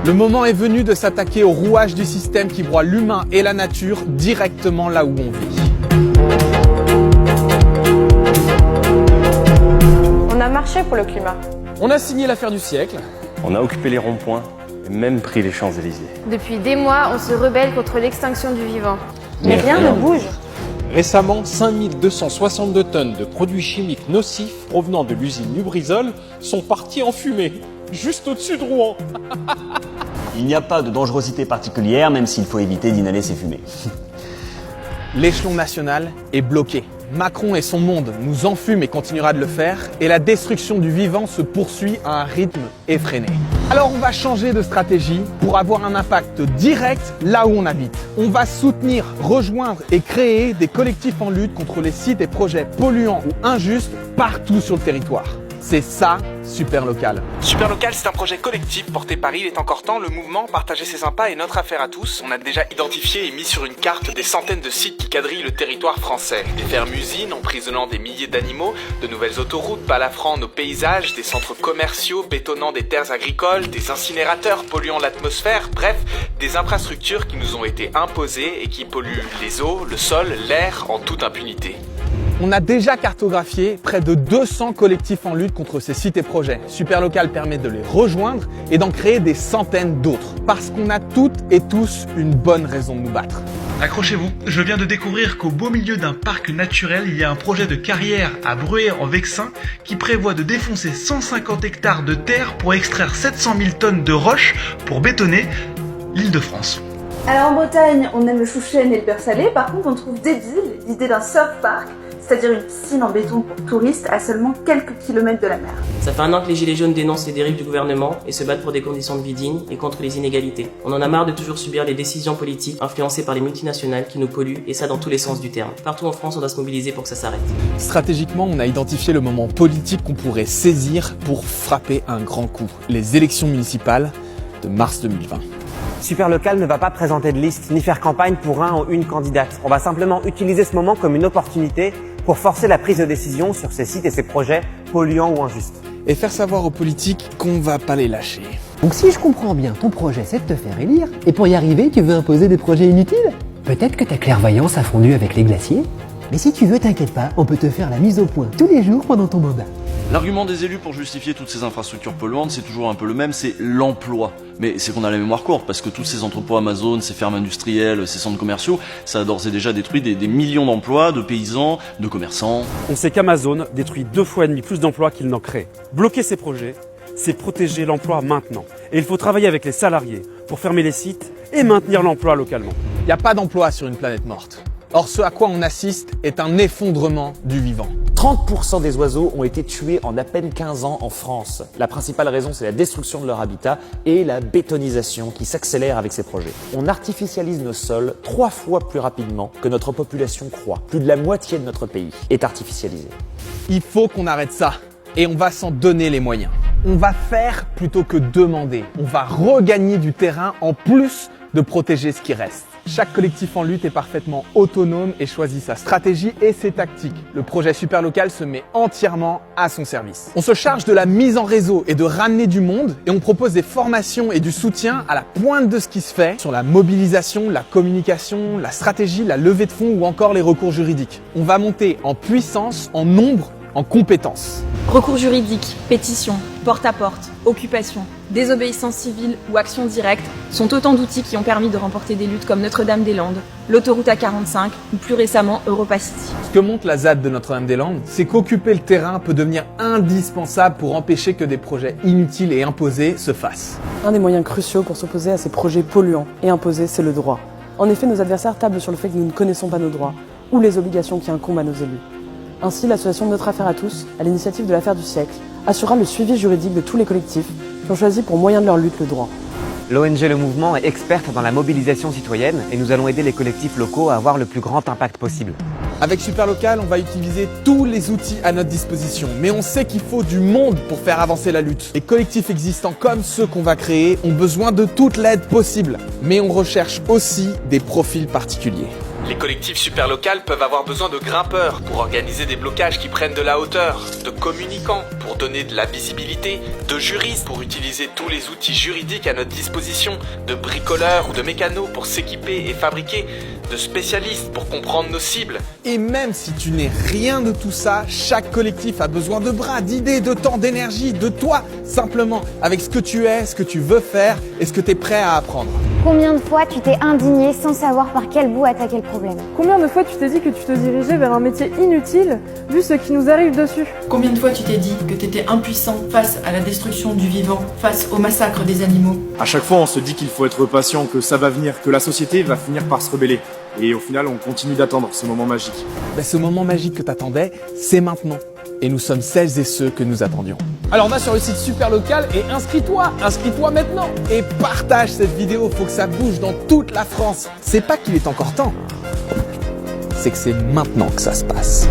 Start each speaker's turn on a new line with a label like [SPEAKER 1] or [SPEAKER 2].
[SPEAKER 1] Le moment est venu de s'attaquer au rouage du système qui broie l'humain et la nature directement là où on vit.
[SPEAKER 2] On a marché pour le climat.
[SPEAKER 3] On a signé l'affaire du siècle.
[SPEAKER 4] On a occupé les ronds-points et même pris les Champs-Élysées.
[SPEAKER 2] Depuis des mois, on se rebelle contre l'extinction du vivant.
[SPEAKER 5] Mais rien ne bouge.
[SPEAKER 3] Récemment, 5262 tonnes de produits chimiques nocifs provenant de l'usine Lubrizol sont partis en fumée, juste au-dessus de Rouen.
[SPEAKER 6] Il n'y a pas de dangerosité particulière, même s'il faut éviter d'inhaler ces fumées.
[SPEAKER 1] L'échelon national est bloqué. Macron et son monde nous enfument et continuera de le faire, et la destruction du vivant se poursuit à un rythme effréné. Alors on va changer de stratégie pour avoir un impact direct là où on habite. On va soutenir, rejoindre et créer des collectifs en lutte contre les sites et projets polluants ou injustes partout sur le territoire. C'est ça, Super Local. Super Local, c'est un projet collectif porté par Il est encore temps, le mouvement Partager c'est sympa est notre affaire à tous. On a déjà identifié et mis sur une carte des centaines de sites qui quadrillent le territoire français. Des fermes-usines emprisonnant des milliers d'animaux, de nouvelles autoroutes balafrant nos paysages, des centres commerciaux bétonnant des terres agricoles, des incinérateurs polluant l'atmosphère, bref, des infrastructures qui nous ont été imposées et qui polluent les eaux, le sol, l'air en toute impunité. On a déjà cartographié près de 200 collectifs en lutte contre ces sites et projets. Super Local permet de les rejoindre et d'en créer des centaines d'autres. Parce qu'on a toutes et tous une bonne raison de nous battre.
[SPEAKER 7] Accrochez-vous, je viens de découvrir qu'au beau milieu d'un parc naturel, il y a un projet de carrière à Breuer en Vexin qui prévoit de défoncer 150 hectares de terre pour extraire 700 000 tonnes de roches pour bétonner l'Île-de-France.
[SPEAKER 5] Alors en Bretagne, on aime le chou chêne et le beurre salé, par contre on trouve débile l'idée d'un surf park, c'est-à-dire une piscine en béton pour touristes à seulement quelques kilomètres de la mer.
[SPEAKER 8] Ça fait un an que les Gilets jaunes dénoncent les dérives du gouvernement et se battent pour des conditions de vie dignes et contre les inégalités. On en a marre de toujours subir les décisions politiques influencées par les multinationales qui nous polluent, et ça dans tous les sens du terme. Partout en France, on doit se mobiliser pour que ça s'arrête.
[SPEAKER 1] Stratégiquement, on a identifié le moment politique qu'on pourrait saisir pour frapper un grand coup. Les élections municipales de mars 2020.
[SPEAKER 9] Super Local ne va pas présenter de liste ni faire campagne pour un ou une candidate. On va simplement utiliser ce moment comme une opportunité pour forcer la prise de décision sur ces sites et ces projets polluants ou injustes.
[SPEAKER 1] Et faire savoir aux politiques qu'on va pas les lâcher.
[SPEAKER 10] Donc si je comprends bien, ton projet c'est de te faire élire, et pour y arriver, tu veux imposer des projets inutiles? Peut-être que ta clairvoyance a fondu avec les glaciers? Mais si tu veux, t'inquiète pas, on peut te faire la mise au point tous les jours pendant ton mandat.
[SPEAKER 11] L'argument des élus pour justifier toutes ces infrastructures polluantes, c'est toujours un peu le même, c'est l'emploi. Mais c'est qu'on a la mémoire courte, parce que tous ces entrepôts Amazon, ces fermes industrielles, ces centres commerciaux, ça a d'ores et déjà détruit des millions d'emplois, de paysans, de commerçants.
[SPEAKER 12] On sait qu'Amazon détruit 2,5 fois plus d'emplois qu'il n'en crée. Bloquer ces projets, c'est protéger l'emploi maintenant. Et il faut travailler avec les salariés pour fermer les sites et maintenir l'emploi localement.
[SPEAKER 1] Il n'y a pas d'emploi sur une planète morte. Or, ce à quoi on assiste est un effondrement du vivant.
[SPEAKER 13] 30% des oiseaux ont été tués en à peine 15 ans en France. La principale raison, c'est la destruction de leur habitat et la bétonisation qui s'accélère avec ces projets. On artificialise nos sols 3 fois plus rapidement que notre population croît. Plus de la moitié de notre pays est artificialisée.
[SPEAKER 1] Il faut qu'on arrête ça et on va s'en donner les moyens. On va faire plutôt que demander. On va regagner du terrain en plus de protéger ce qui reste. Chaque collectif en lutte est parfaitement autonome et choisit sa stratégie et ses tactiques. Le projet Super Local se met entièrement à son service. On se charge de la mise en réseau et de ramener du monde, et on propose des formations et du soutien à la pointe de ce qui se fait sur la mobilisation, la communication, la stratégie, la levée de fonds ou encore les recours juridiques. On va monter en puissance, en nombre, en compétences.
[SPEAKER 14] Recours juridiques, pétitions, porte-à-porte, occupation, désobéissance civile ou action directe sont autant d'outils qui ont permis de remporter des luttes comme Notre-Dame-des-Landes, l'autoroute A45 ou plus récemment Europa City.
[SPEAKER 1] Ce que montre la ZAD de Notre-Dame-des-Landes, c'est qu'occuper le terrain peut devenir indispensable pour empêcher que des projets inutiles et imposés se fassent.
[SPEAKER 15] Un des moyens cruciaux pour s'opposer à ces projets polluants et imposés, c'est le droit. En effet, nos adversaires tablent sur le fait que nous ne connaissons pas nos droits ou les obligations qui incombent à nos élus. Ainsi, l'association Notre Affaire à tous, à l'initiative de l'affaire du siècle, assurera le suivi juridique de tous les collectifs qui ont choisi pour moyen de leur lutte le droit.
[SPEAKER 9] L'ONG Le Mouvement est experte dans la mobilisation citoyenne et nous allons aider les collectifs locaux à avoir le plus grand impact possible.
[SPEAKER 1] Avec Super Local, on va utiliser tous les outils à notre disposition, mais on sait qu'il faut du monde pour faire avancer la lutte. Les collectifs existants comme ceux qu'on va créer ont besoin de toute l'aide possible, mais on recherche aussi des profils particuliers. Les collectifs super locales peuvent avoir besoin de grimpeurs pour organiser des blocages qui prennent de la hauteur, de communicants pour donner de la visibilité, de juristes pour utiliser tous les outils juridiques à notre disposition, de bricoleurs ou de mécanos pour s'équiper et fabriquer, de spécialistes pour comprendre nos cibles. Et même si tu n'es rien de tout ça, chaque collectif a besoin de bras, d'idées, de temps, d'énergie, de toi, simplement, avec ce que tu es, ce que tu veux faire et ce que tu es prêt à apprendre.
[SPEAKER 16] Combien de fois tu t'es indigné sans savoir par quel bout attaquer le problème?
[SPEAKER 2] Combien de fois tu t'es dit que tu te dirigeais vers un métier inutile, vu ce qui nous arrive dessus?
[SPEAKER 14] Combien de fois tu t'es dit que t'étais impuissant face à la destruction du vivant, face au massacre des animaux?
[SPEAKER 17] À chaque fois, on se dit qu'il faut être patient, que ça va venir, que la société va finir par se rebeller. Et au final, on continue d'attendre ce moment magique.
[SPEAKER 1] Ce moment magique que t'attendais, c'est maintenant. Et nous sommes celles et ceux que nous attendions. Alors va sur le site Super Local et inscris-toi maintenant. Et partage cette vidéo, faut que ça bouge dans toute la France. C'est pas qu'il est encore temps, c'est que c'est maintenant que ça se passe.